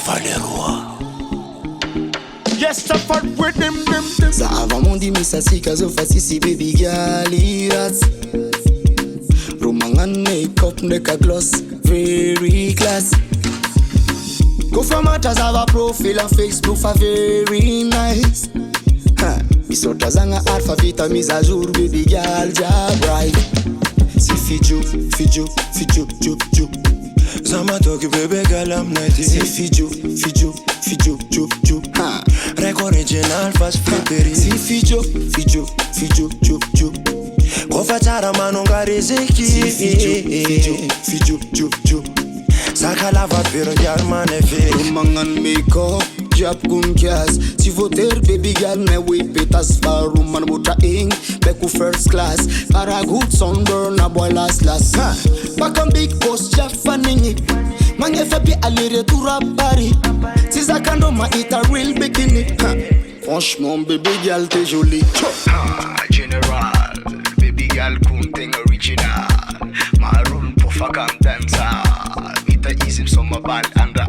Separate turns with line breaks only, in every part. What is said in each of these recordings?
Stéphane Leroy.
Yes, Stéphane with them.
Ça avant mon dit, mais ça c'est qu'à si baby girl, irats. Romangan make-up, neka gloss, very class. Go from matters have a profile on Facebook for very nice. Misota zanga art for vitamins à jour, baby girl, job right. Si fiju.
Zama toki baby girl, I'm 90.
Si fiju.
Rec original, fast free.
Si fiju.
Go fatara manonga riziki.
Si fiju.
Saka lava piro girl manefi.
Romangan make-up, job gun kias. Si voter baby girl me we petas far roman buta ing. Beku first class. Para good sunburn a boy last. Back on big post job fanning. Mange fabi alire to rapari. Si zakando ma ita real bikini. Franchement baby girl t'es jolie.
General, baby girl kunting original. Maroon pour fakam dancer. Vita isim summa band under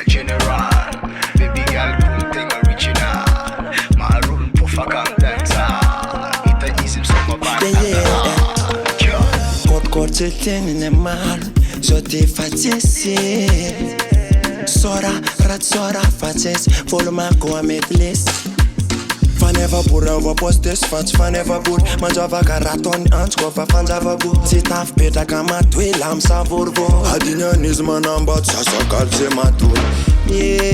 General, baby girl kunting original. Maroon pour fakam dancer. Vita isim summa band under
Kort zitten in de mal. Zo te fatisi. Sora, rat sora fatis. Follow ma go met list. Vaneva pura va postes fans vaneva pur. Mangiava caraton anskova fanzava bu. Zitaf peta kama tui lam savurvo. Adinyanis manambat sasa kalse matur. Yeah.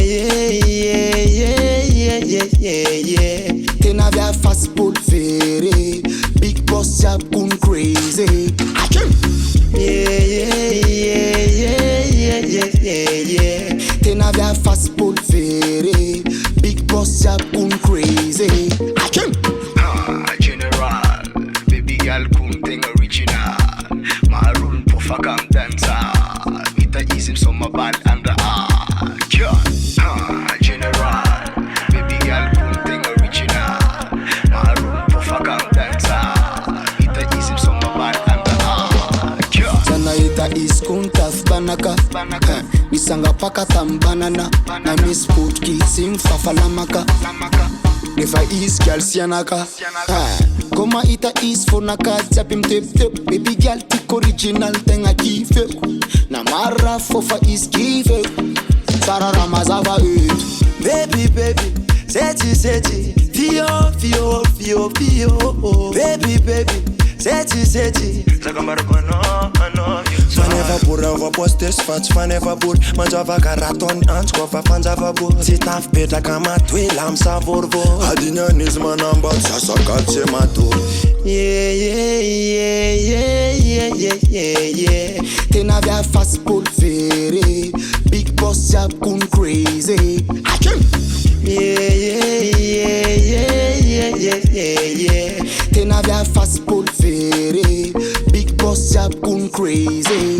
Tena via fast polvere. Big boss job gun crazy.
Yeah.
Tena via fast polvere. Big boss job gun crazy.
General, baby girl kunting original. Maroon pour fakam dancer. Vita isim summa band under General, baby girl kunting original. Maroon pour fakam dancer. Vita isim summa band under
Sana ita is kuntaf banaka. Misanga paka tambanana. Na miss put kissing fafalamaka. Never is girl sianaka. Goma ita is fonaka. Zapim tep. Baby girl tik original tenga kife. Na mara fofa is kife. Sara ramazava it.
Baby, seti, fio. Baby, seti. Zakambara kono. Vaneva pura va postes fans vaneva pur. Mangiava caraton anskova fanzava bu. Zitaf peta kama tui lam savurvo. Adinyanis manambat sasa kalse matur. Yeah.
Tena via fast polvere. Big boss job gun crazy.
Yeah.
Tena via fast polvere. Big boss job gun crazy.